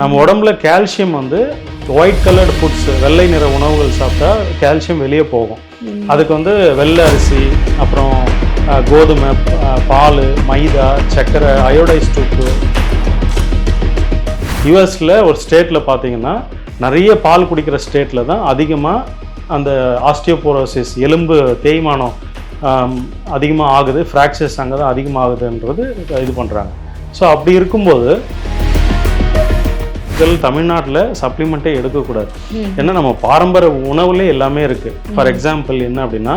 நம்ம உடம்புல கால்சியம் வந்து ஒயிட் கலர்டு ஃபுட்ஸ், வெள்ளை நிற உணவுகள் சாப்பிட்டா கால்சியம் வெளியே போகும். அதுக்கு வந்து வெள்ளை அரிசி, அப்புறம் கோதுமை, பால், மைதா, சர்க்கரை, அயோடைஸ்டு உப்பு. யூஎஸில் ஒரு ஸ்டேட்டில் பார்த்தீங்கன்னா நிறைய பால் குடிக்கிற ஸ்டேட்டில் தான் அதிகமாக அந்த ஆஸ்டியோபோரோசிஸ், எலும்பு தேய்மானம் அதிகமாக ஆகுது, ஃப்ராக்சர்ஸ் அங்கே தான் அதிகமாகுதுன்றது இது பண்ணுறாங்க. ஸோ அப்படி இருக்கும்போது தமிழ்நாட்டில் சப்ளிமெண்ட்டே எடுக்கக்கூடாது. ஏன்னா நம்ம பாரம்பரிய உணவுலேயே எல்லாமே இருக்குது. ஃபார் எக்ஸாம்பிள் என்ன அப்படின்னா,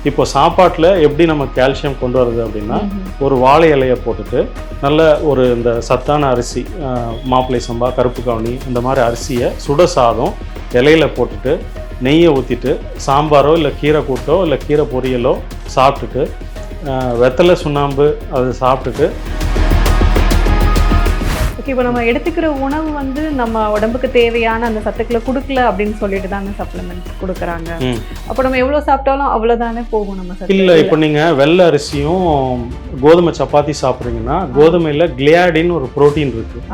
இப்போ சாப்பாட்டில் எப்படி நம்ம கால்சியம் கொண்டு வருது அப்படின்னா, ஒரு வாழை இலையை போட்டுட்டு நல்ல ஒரு இந்த சத்தான அரிசி, மாப்பிள்ளை சம்பா, கருப்பு கவுனி, இந்த மாதிரி அரிசியை சுட சாதம் இலையில போட்டுட்டு நெய்யை ஊற்றிட்டு சாம்பாரோ இல்லை கீரை கூட்டோ இல்லை கீரை பொரியலோ சாப்பிட்டுட்டு வெத்தலை சுண்ணாம்பு அதை சாப்பிட்டுட்டு. ஓகே, இப்போ நம்ம எடுத்துக்கிற உணவு வந்து நம்ம உடம்புக்கு தேவையான அந்த சத்துக்களை கொடுக்கல அப்படின்னு சொல்லிட்டு தாங்க சப்ளிமெண்ட் கொடுக்குறாங்க. அப்போ நம்ம எவ்வளோ சாப்பிட்டாலும் அவ்வளோதானே போகும் நம்ம சத்து. இல்லை, இப்போ நீங்கள் வெள்ளை அரிசியும் கோதுமை சப்பாத்தி சாப்பிட்றீங்கன்னா கோதுமையில் கிளியாடின்னு ஒரு புரோட்டீன் இருக்குது.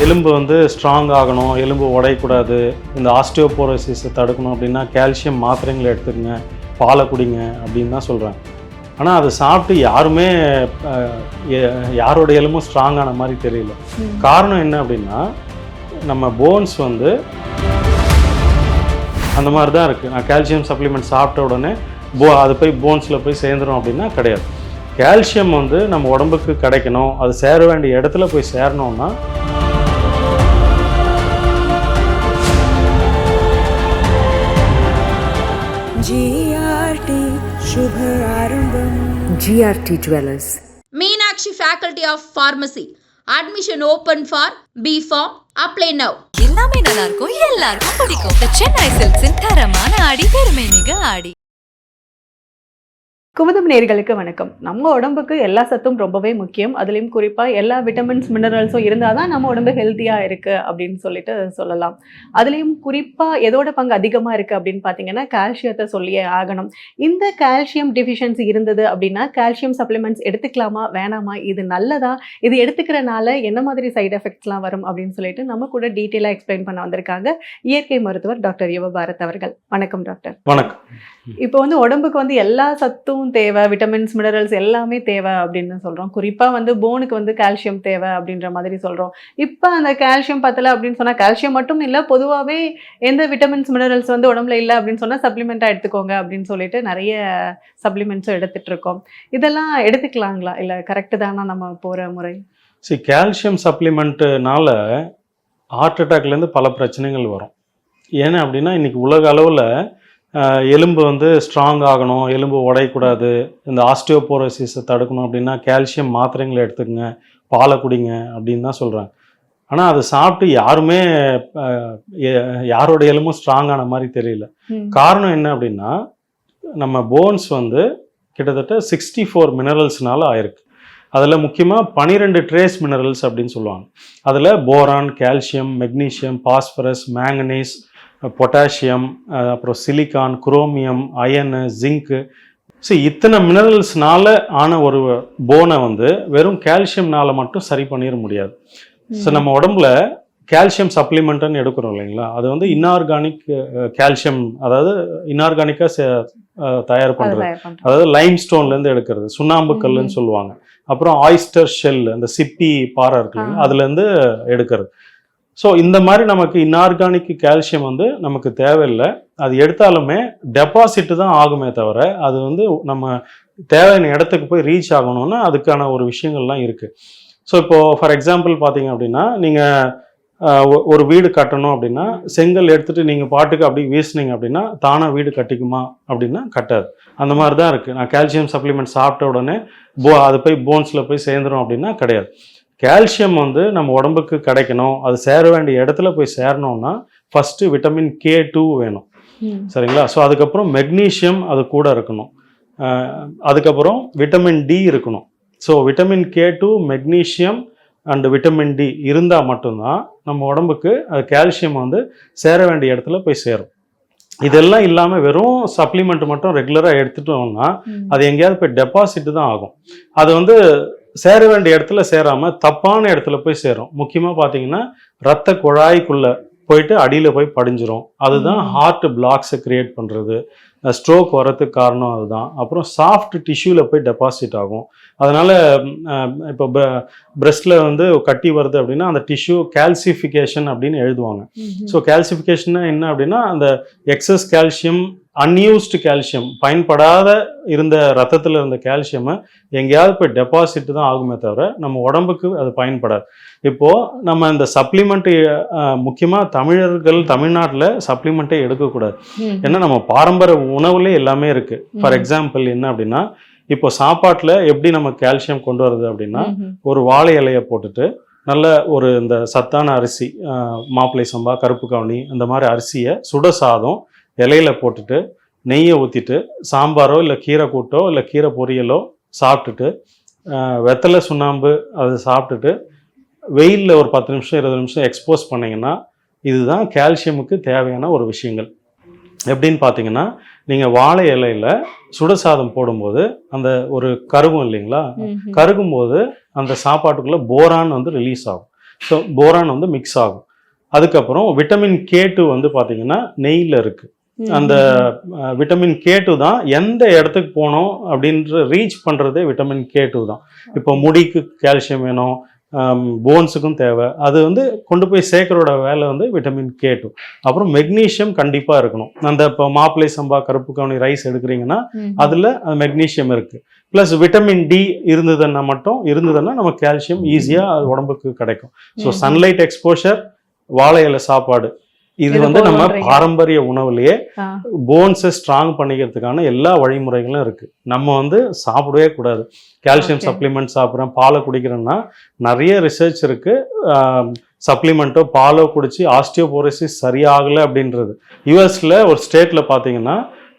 எலும்பு வந்து ஸ்ட்ராங் ஆகணும், எலும்பு உடையக்கூடாது, இந்த ஆஸ்டியோபோரோசிஸை தடுக்கணும் அப்படின்னா கால்சியம் மாத்திரைங்களை எடுத்துக்கங்க, பாலை குடிங்க அப்படின்னு தான் சொல்கிறாங்க. ஆனால் அதை சாப்பிட்டு யாருமே யாரோட எலும்பும் ஸ்ட்ராங்கான மாதிரி தெரியல. காரணம் என்ன அப்படின்னா, நம்ம போன்ஸ் வந்து அந்த மாதிரி தான் இருக்குது. நான் கால்சியம் சப்ளிமெண்ட் சாப்பிட்ட உடனே அது போய் போன்ஸில் போய் சேர்ந்துடும் அப்படின்னா கிடையாது. கால்சியம் வந்து நம்ம உடம்புக்கு கிடைக்கணும், அது சேர வேண்டிய இடத்துல போய் சேரணும்னா GRT Jewelers. Meenakshi Faculty of Pharmacy. Admission open for B.Pharm. Apply now. எல்லாமே நல்லா இருக்கும், எல்லாருக்கும் பிடிக்கும். The Chennai Silks தரமான ஆடி, பெருமை மிக ஆடி. குமுதம் நேயர்களுக்கு வணக்கம். நம்ம உடம்புக்கு எல்லா சத்தும் ரொம்பவே முக்கியம். அதுலேயும் குறிப்பாக எல்லா விட்டமின்ஸ், மினரல்ஸும் இருந்தால் தான் நம்ம உடம்பு ஹெல்த்தியாக இருக்குது அப்படின்னு சொல்லிட்டு சொல்லலாம். அதுலேயும் குறிப்பாக எதோட பங்கு அதிகமாக இருக்குது அப்படின்னு பார்த்தீங்கன்னா கால்சியத்தை சொல்லியே ஆகணும். இந்த கால்சியம் டிஃபிஷியன்சி இருந்தது அப்படின்னா கால்சியம் சப்ளிமெண்ட்ஸ் எடுத்துக்கலாமா வேணாமா, இது நல்லதா, இது எடுத்துக்கிறனால என்ன மாதிரி சைடு எஃபெக்ட்ஸ்லாம் வரும் அப்படின்னு சொல்லிட்டு நம்ம கூட டீட்டெயிலாக எக்ஸ்பிளைன் பண்ண வந்திருக்காங்க இயற்கை மருத்துவர் டாக்டர் யுவபாரத் அவர்கள். வணக்கம் டாக்டர். வணக்கம். இப்போ வந்து உடம்புக்கு வந்து எல்லா சத்தும் தேவை, விட்டமின்ஸ், மினரல்ஸ் எல்லாமே தேவை அப்படின்னு சொல்கிறோம். குறிப்பாக வந்து போனுக்கு வந்து கால்சியம் தேவை அப்படின்ற மாதிரி சொல்கிறோம். இப்போ அந்த கால்சியம் பத்தலை அப்படின்னு சொன்னால், கால்சியம் மட்டும் இல்லை, பொதுவாகவே எந்த விட்டமின்ஸ், மினரல்ஸ் வந்து உடம்புல இல்லை அப்படின்னு சொன்னால் சப்ளிமெண்ட்டாக எடுத்துக்கோங்க அப்படின்னு சொல்லிட்டு நிறைய சப்ளிமெண்ட்ஸும் எடுத்துகிட்டு இருக்கோம். இதெல்லாம் எடுத்துக்கலாங்களா, இல்லை கரெக்டு தானா நம்ம போகிற முறை? கால்சியம் சப்ளிமெண்ட்டுனால ஹார்ட் அட்டாக்லேருந்து பல பிரச்சனைகள் வரும். ஏன்னா அப்படின்னா இன்றைக்கி உலக அளவில் எலும்பு வந்து ஸ்ட்ராங் ஆகணும், எலும்பு உடையக்கூடாது, இந்த ஆஸ்டியோபோரோசிஸை தடுக்கணும் அப்படின்னா கால்சியம் மாத்திரைங்களை எடுத்துக்கங்க, பாலை குடிங்க அப்படின்னு தான் சொல்கிறாங்க. ஆனால் அதை சாப்பிட்டு யாருமே யாரோட எலும்பும் ஸ்ட்ராங்கான மாதிரி தெரியல. காரணம் என்ன அப்படின்னா, நம்ம போன்ஸ் வந்து கிட்டத்தட்ட 64 மினரல்ஸ்னால ஆயிருக்கு. அதில் முக்கியமாக 12 ட்ரேஸ் மினரல்ஸ் அப்படின்னு சொல்லுவாங்க. அதில் boron, calcium, magnesium, phosphorus, manganese, potassium, அப்புறம் silicon, chromium, iron, zinc. So இத்தனை மினரல்ஸ்னால ஆன ஒரு போனை வந்து வெறும் கால்சியம்னால மட்டும் சரி பண்ணிட முடியாது. ஸோ நம்ம உடம்புல கால்சியம் சப்ளிமெண்ட்டுன்னு எடுக்கிறோம் இல்லைங்களா, அது வந்து இன்ஆர்கானிக் கால்சியம், அதாவது இன்ஆர்கானிக்காக தயார் பண்ணுறது, அதாவது லைம் ஸ்டோன்லேருந்து எடுக்கிறது, சுண்ணாம்பு கல்லுன்னு சொல்லுவாங்க. அப்புறம் ஆயிஸ்டர் ஷெல், அந்த சிப்பி பாறை இருக்குல்ல, அதுலேருந்து எடுக்கிறது. ஸோ இந்த மாதிரி நமக்கு இன்ஆர்கானிக் கால்சியம் வந்து நமக்கு தேவையில்லை. அது எடுத்தாலுமே டெபாசிட்டு தான் ஆகுமே தவிர, அது வந்து நம்ம தேவையான இடத்துக்கு போய் ரீச் ஆகணும்னா அதுக்கான ஒரு விஷயங்கள்லாம் இருக்குது. ஸோ இப்போது ஃபார் எக்ஸாம்பிள் பார்த்தீங்க அப்படின்னா, நீங்கள் ஒரு வீடு கட்டணும் அப்படின்னா செங்கல் எடுத்துகிட்டு நீங்கள் பாட்டுக்கு அப்படி வீசினீங்க அப்படின்னா தானாக வீடு கட்டிக்குமா அப்படின்னா கட்டாது. அந்த மாதிரி தான் இருக்குது. நான் கால்சியம் சப்ளிமெண்ட் சாப்பிட்ட உடனே அது போய் போன்ஸில் போய் சேர்ந்துடும் அப்படின்னா கிடையாது. கால்சியம் வந்து நம்ம உடம்புக்கு கிடைக்கணும், அது சேர வேண்டிய இடத்துல போய் சேரணும்னா ஃபஸ்ட்டு விட்டமின் K2 வேணும், சரிங்களா? ஸோ அதுக்கப்புறம் மெக்னீஷியம் அது கூட இருக்கணும், அதுக்கப்புறம் விட்டமின் D இருக்கணும். So vitamin K2, magnesium and vitamin D இருந்தால் மட்டும்தான் நம்ம உடம்புக்கு அது கால்சியம் வந்து சேர வேண்டிய இடத்துல போய் சேரும். இதெல்லாம் இல்லாமல் வெறும் சப்ளிமெண்ட் மட்டும் ரெகுலராக எடுத்துட்டோம்னா அது எங்கேயாவது போய் டெபாசிட் தான் ஆகும். அது வந்து சேர வேண்டிய இடத்துல சேராம தப்பான இடத்துல போய் சேரும். முக்கியமா பாத்தீங்கன்னா ரத்த குழாய்க்குள்ள போயிட்டு அடியில போய் படிஞ்சிரும். அதுதான் ஹார்ட் பிளாக்ஸை கிரியேட் பண்றது, ஸ்ட்ரோக் வரதுக்கு காரணம் அதுதான். அப்புறம் சாஃப்ட் டிஷ்யூல போய் டெபாசிட் ஆகும். அதனால இப்போ பிரெஸ்ட்ல வந்து கட்டி வருது அப்படின்னா அந்த டிஷ்யூ கால்சிஃபிகேஷன் அப்படின்னு எழுதுவாங்க. ஸோ கால்சிஃபிகேஷன் என்ன அப்படின்னா அந்த எக்ஸஸ் கால்சியம், அன்யூஸ்டு கால்சியம், பயன்படாத இருந்த ரத்தத்தில் இருந்த கால்சியமை எங்கேயாவது போய் டெபாசிட் தான் ஆகுமே தவிர நம்ம உடம்புக்கு அது பயன்படாது. இப்போது நம்ம இந்த சப்ளிமெண்ட்டு முக்கியமாக தமிழர்கள் தமிழ்நாட்டில் சப்ளிமெண்ட்டே எடுக்கக்கூடாது. ஏன்னா நம்ம பாரம்பரிய உணவுலேயே எல்லாமே இருக்குது. ஃபார் எக்ஸாம்பிள் என்ன அப்படின்னா இப்போ சாப்பாட்டில் எப்படி நம்ம கால்சியம் கொண்டு வருது அப்படின்னா ஒரு வாழை இலையை போட்டுட்டு நல்ல ஒரு இந்த சத்தான அரிசி, மாப்பிள்ளை சம்பா, கருப்பு கவுனி, அந்த மாதிரி அரிசியை சுட சாதம் இலையில போட்டுட்டு நெய்யை ஊற்றிட்டு சாம்பாரோ இல்லை கீரை கூட்டோ இல்லை கீரை பொரியலோ சாப்பிட்டுட்டு வெத்தலை சுண்ணாம்பு அதை சாப்பிட்டுட்டு வெயிலில் ஒரு 10 நிமிஷம் 20 நிமிஷம் எக்ஸ்போஸ் பண்ணிங்கன்னா இதுதான் கால்சியமுக்கு தேவையான ஒரு விஷயங்கள். எப்படின்னு பார்த்தீங்கன்னா நீங்கள் வாழை இலையில் சுடசாதம் போடும்போது அந்த ஒரு கருகும் இல்லைங்களா, கருகும்போது அந்த சாப்பாட்டுக்குள்ளே போரான் வந்து ரிலீஸ் ஆகும். ஸோ போரான் வந்து மிக்ஸ் ஆகும். அதுக்கப்புறம் விட்டமின் K2 வந்து பார்த்தீங்கன்னா நெய்யில் இருக்குது. அந்த விட்டமின் K2 தான் எந்த இடத்துக்கு போனோம் அப்படின்ற ரீச் பண்ணுறதே விட்டமின் K2 தான். இப்போ முடிக்கு கால்சியம் வேணும், போன்ஸுக்கும் தேவை, அது வந்து கொண்டு போய் சேர்க்கறோட வேலை வந்து விட்டமின் K2. அப்புறம் மெக்னீஷியம் கண்டிப்பாக இருக்கணும். அந்த இப்போ மாப்பிள்ளை சம்பா, கருப்பு கவுனி ரைஸ் எடுக்கிறீங்கன்னா அதில் மெக்னீஷியம் இருக்குது. ப்ளஸ் விட்டமின் D இருந்ததுன்னா நம்ம கால்சியம் ஈஸியாக அது உடம்புக்கு கிடைக்கும். ஸோ சன்லைட் எக்ஸ்போஷர், வாழை இலை சாப்பாடு, இது வந்து நம்ம பாரம்பரிய உணவுலயே போன்ஸை ஸ்ட்ராங் பண்ணிக்கிறதுக்கான எல்லா வழிமுறைகளும் இருக்கு. நம்ம வந்து சாப்பிடவே கூடாது. கால்சியம் சப்ளிமெண்ட் சாப்பிட்றேன், பாலை குடிக்கிறேன்னா நிறைய ரிசர்ச் இருக்கு. சப்ளிமெண்ட்டோ பாலோ குடிச்சு ஆஸ்டியோபோரோசிஸ் சரியாகலை அப்படின்றது. யூஎஸ்ல ஒரு ஸ்டேட்ல பார்த்தீங்கன்னா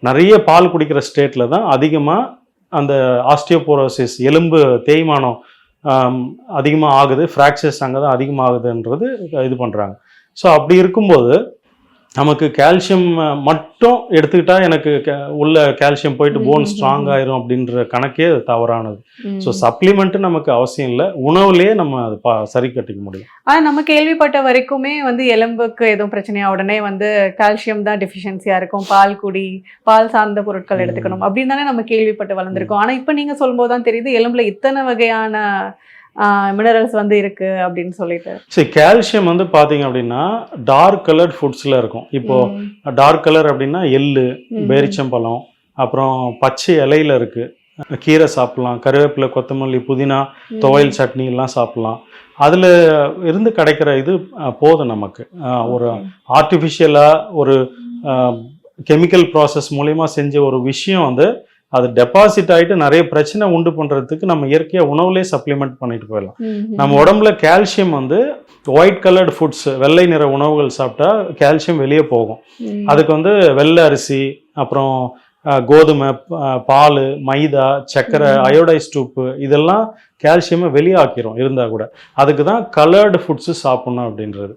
நிறைய பால் குடிக்கிற ஸ்டேட்ல தான் அதிகமாக அந்த ஆஸ்டியோபோரோசிஸ், எலும்பு தேய்மானம் அதிகமாக ஆகுது, ஃப்ராக்சர்ஸ் அங்கே தான் அதிகமாகுதுன்றது இது பண்ணுறாங்க. ஸோ அப்படி இருக்கும்போது நமக்கு கால்சியம் மட்டும் எடுத்துக்கிட்டா எனக்கு உள்ள கால்சியம் போயிட்டு போன் ஸ்ட்ராங் ஆயிரும் அப்படின்ற கணக்கே தவறானது. ஸோ சப்ளிமெண்ட் நமக்கு அவசியம் இல்லை, உணவுலேயே நம்ம அது சரி கட்டிக்க முடியும். ஆனால் நம்ம கேள்விப்பட்ட வரைக்குமே வந்து எலும்புக்கு எதுவும் பிரச்சனையா உடனே வந்து கால்சியம் தான் டெஃபிஷியன்சியா இருக்கும், பால் குடி, பால் சார்ந்த பொருட்கள் எடுத்துக்கணும் அப்படின்னு தானே நம்ம கேள்விப்பட்டு வளர்ந்துருக்கோம். ஆனால் இப்போ நீங்கள் சொல்லும்போது தான் தெரியுது எலும்புல இத்தனை வகையான மினரல்ஸ் வந்து இருக்கு அப்படின்னு சொல்லிட்டு. சரி, கால்சியம் வந்து பார்த்தீங்க அப்படின்னா டார்க் கலர்ட் ஃபுட்ஸில் இருக்கும். இப்போ டார்க் கலர் அப்படின்னா எள்ளு, பேரிச்சம்பழம், அப்புறம் பச்சை இலையில இருக்கு, கீரை சாப்பிடலாம், கருவேப்பிலை, கொத்தமல்லி, புதினா, துவையல் சட்னி எல்லாம் சாப்பிடலாம். அதில் இருந்து கிடைக்கிற இது போதும் நமக்கு. ஒரு ஆர்டிஃபிஷியலாக ஒரு கெமிக்கல் ப்ராசஸ் மூலயமா செஞ்ச ஒரு விஷயம் வந்து அது டெபாசிட் ஆகிட்டு நிறைய பிரச்சனை உண்டு பண்ணுறதுக்கு நம்ம இயற்கையாக உணவுலேயே சப்ளிமெண்ட் பண்ணிட்டு போயிடலாம். நம்ம உடம்புல கால்சியம் வந்து ஒயிட் கலர்டு ஃபுட்ஸ், வெள்ளை நிற உணவுகள் சாப்பிட்டா கால்சியம் வெளியே போகும். அதுக்கு வந்து வெள்ளை அரிசி, அப்புறம் கோதுமை, பால், மைதா, சர்க்கரை, அயோடைஸ்ட் உப்பு, இதெல்லாம் கால்சியமை வெளியாக்கிரும் இருந்தால் கூட. அதுக்கு தான் கலர்டு ஃபுட்ஸு சாப்பிட்ணும் அப்படின்றது.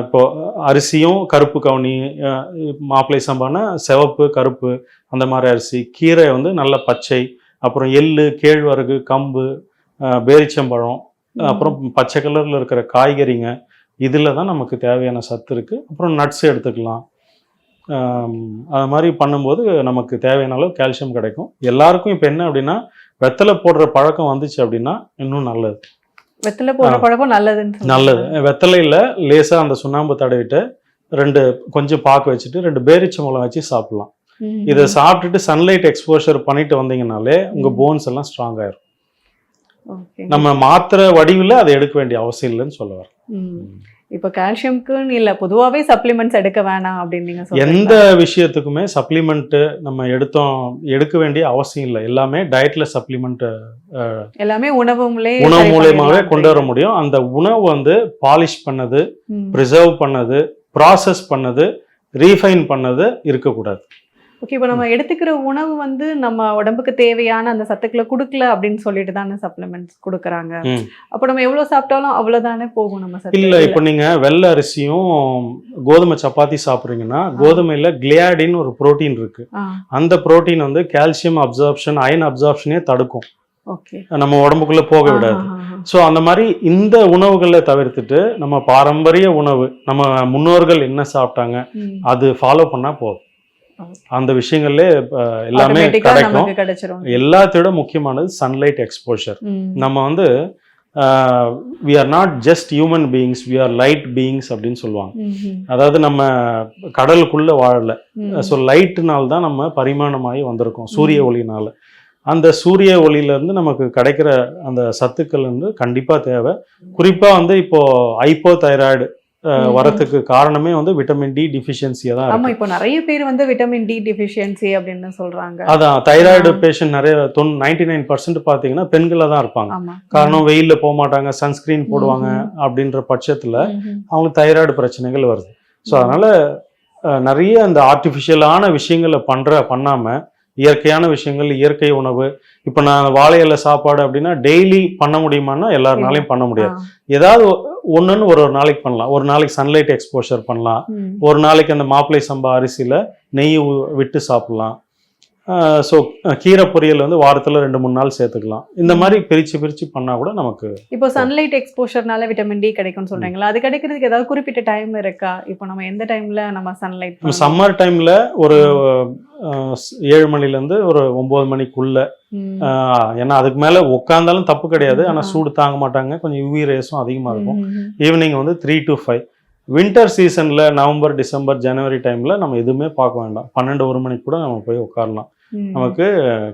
இப்போ அரிசியும் கருப்பு கவுனி, மாப்பிள்ளை சம்பானா சிவப்பு, கருப்பு, அந்த மாதிரி அரிசி, கீரை வந்து நல்ல பச்சை, அப்புறம் எள்ளு, கேழ்வரகு, கம்பு, பேரிச்சம்பழம், அப்புறம் பச்சை கலரில் இருக்கிற காய்கறிங்க, இதில் தான் நமக்கு தேவையான சத்து இருக்குது. அப்புறம் நட்ஸ் எடுத்துக்கலாம். அது மாதிரி பண்ணும்போது நமக்கு தேவையான அளவு கால்சியம் கிடைக்கும். எல்லாருக்கும் இப்போ என்ன அப்படின்னா வெத்தலை போடுற பழக்கம் வந்துச்சு அப்படின்னா இன்னும் நல்லது. வெத்தலை போடுற பழக்கம் நல்லது. வெத்தலையில் லேசாக அந்த சுண்ணாம்பு தடவிட்டு கொஞ்சம் பாக்கு வச்சுட்டு 2 பேரிச்சம்பழம் வச்சு சாப்பிடலாம். இதை சாப்பிட்டுட்டு சன்லைட் எக்ஸ்போஷர் பண்ணிட்டு வந்தீங்கன்னாலே உங்க போன்ஸ் எல்லாம் ஸ்ட்ராங் ஆயிரும். நம்ம மாத்திரை வடிவில் அதை எடுக்க வேண்டிய அவசியம் இல்லைன்னு சொல்ல வரேன். இப்போ கால்சியம்க்குன்னு இல்லை, பொதுவாகவே சப்ளிமெண்ட்ஸ் எடுக்க வேணாம் அப்படின்னு நீங்கள் சொல்றீங்க. எந்த விஷயத்துக்குமே சப்ளிமெண்ட்டு நம்ம எடுக்க வேண்டிய அவசியம் இல்லை. எல்லாமே டயட்ல சப்ளிமெண்ட், எல்லாமே உணவு மூலயமாவே கொண்டு வர முடியும். அந்த உணவு வந்து பாலிஷ் பண்ணது, ப்ரிசர்வ் பண்ணது, ப்ராசஸ் பண்ணது, ரீஃபைன் பண்ணது இருக்கக்கூடாது. ஓகே, இப்போ நம்ம எடுத்துக்கிற உணவு வந்து நம்ம உடம்புக்கு தேவையான அந்த சத்துக்களை கொடுக்கல அப்படின்னு சொல்லிட்டு தானே சப்ளிமெண்ட்ஸ் கொடுக்குறாங்க. அப்போ நம்ம எவ்வளோ சாப்பிட்டாலும் அவ்வளோதானே போகும் நம்ம சத்து. இல்லை, இப்போ நீங்கள் வெள்ளை அரிசியும் கோதுமை சப்பாத்தி சாப்பிட்றீங்கன்னா கோதுமையில் கிளியாடின் ஒரு புரோட்டீன் இருக்கு. அந்த புரோட்டீன் வந்து கால்சியம் அப்சார்ப்ஷன், அயன் அப்சார்ப்ஷனே தடுக்கும். ஓகே. நம்ம உடம்புக்குள்ள போக விடாது. ஸோ அந்த மாதிரி இந்த உணவுகளை தவிர்த்துட்டு நம்ம பாரம்பரிய உணவு, நம்ம முன்னோர்கள் என்ன சாப்பிட்டாங்க அது ஃபாலோ பண்ணா போதும். அந்த விஷயங்கள்ல எல்லாமே கிடைக்கும். எல்லாத்தோட முக்கியமானது சன்லைட் எக்ஸ்போஷர். நம்ம வந்து we are not just human beings, we are light beings அப்படின்னு சொல்லுவாங்க. அதாவது நம்ம கடலுக்குள்ள வாழல. ஸோ லைட்னால தான் நம்ம பரிமாணமாகி வந்திருக்கோம், சூரிய ஒளினால. அந்த சூரிய ஒளியிலேருந்து நமக்கு கிடைக்கிற அந்த சத்துக்கள் வந்து கண்டிப்பாக தேவை. குறிப்பாக வந்து இப்போ ஹைப்போதைராய்டு வரத்துக்கு காரணமே வந்து விட்டமின் டி டிஃபிஷியன்சியா தான். ஆமா, இப்போ நிறைய பேர் வந்து விட்டமின் டி டிஃபிஷியன்சி அப்படின்னு சொல்றாங்க. அதான் தைராய்டு பேஷண்ட் நிறைய 99% பாத்தீங்கன்னா பெண்கள தான் இருப்பாங்க. காரணம் வெயில்ல போக மாட்டாங்க, சன்ஸ்கிரீன் போடுவாங்க. அப்படின்ற பட்சத்துல அவங்களுக்கு தைராய்டு பிரச்சனைகள் வருது. ஸோ அதனால நிறைய அந்த ஆர்டிஃபிஷியலான விஷயங்களை பண்ணாம இயற்கையான விஷயங்கள், இயற்கை உணவு. இப்போ நான் வாழை இலை சாப்பாடு அப்படின்னா டெய்லி பண்ண முடியுமான்னா எல்லாருனாலையும் பண்ண முடியாது. ஏதாவது ஒன்றுன்னு ஒரு நாளைக்கு பண்ணலாம். ஒரு நாளைக்கு சன்லைட் எக்ஸ்போஷர் பண்ணலாம். ஒரு நாளைக்கு அந்த மாப்பிளை சம்பா அரிசியில் நெய் விட்டு சாப்பிடலாம். ஸோ கீரை பொரியல் வந்து வாரத்தில் 2-3 நாள் சேர்த்துக்கலாம். இந்த மாதிரி பிரித்து பண்ணால் கூட நமக்கு. இப்போ சன்லைட் எக்ஸ்போஷர்னால விட்டமின் டி கிடைக்கும்னு சொல்கிறீங்களா? அது கிடைக்கிறதுக்கு ஏதாவது குறிப்பிட்ட டைம் இருக்கா? இப்போ நம்ம எந்த டைமில் நம்ம சன்லைட்? சம்மர் டைமில் ஒரு 7 மணிலேருந்து ஒரு 9 மணிக்குள்ள. ஏன்னா அதுக்கு மேலே உட்காந்தாலும் தப்பு கிடையாது. ஆனால் சூடு தாங்க மாட்டாங்க, கொஞ்சம் யூவி ரேஸும் அதிகமாக இருக்கும். ஈவினிங் வந்து 3 to 5. வின்டர் சீசனில் நவம்பர், டிசம்பர், ஜனவரி டைமில் நம்ம எதுவுமே பார்க்க வேண்டாம். 12-1 மணிக்கு கூட நம்ம போய் உட்காரலாம். நமக்கு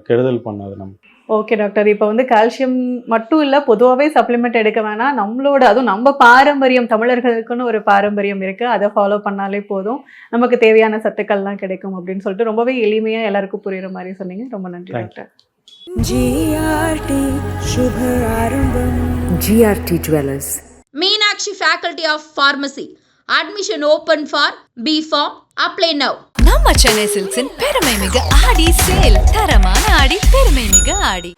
கெடுதல் பண்ணாது. நம்ம ஓகே டாக்டர், இப்போ வந்து கால்சியம் மட்டும் இல்லை, பொதுவாகவே சப்ளிமெண்ட் எடுக்க வேணாம். நம்மளோட அதுவும் நம்ம பாரம்பரியம், தமிழர்களுக்குன்னு ஒரு பாரம்பரியம் இருக்குது, அதை ஃபாலோ பண்ணாலே போதும், நமக்கு தேவையான சத்துக்கள்லாம் கிடைக்கும் அப்படின்னு சொல்லிட்டு ரொம்பவே எளிமையாக எல்லாருக்கும் புரியுற மாதிரி சொன்னீங்க. ரொம்ப நன்றி doctor. GRT Jewelers. Meenakshi Faculty of Pharmacy. Admission open for B.Pharm. Apply now. நம்ம சென்னை சில்க்ஸின் பெருமை மிகு ஆடி சேல். தரமான ஆடி, பெருமை மிகு ஆடி.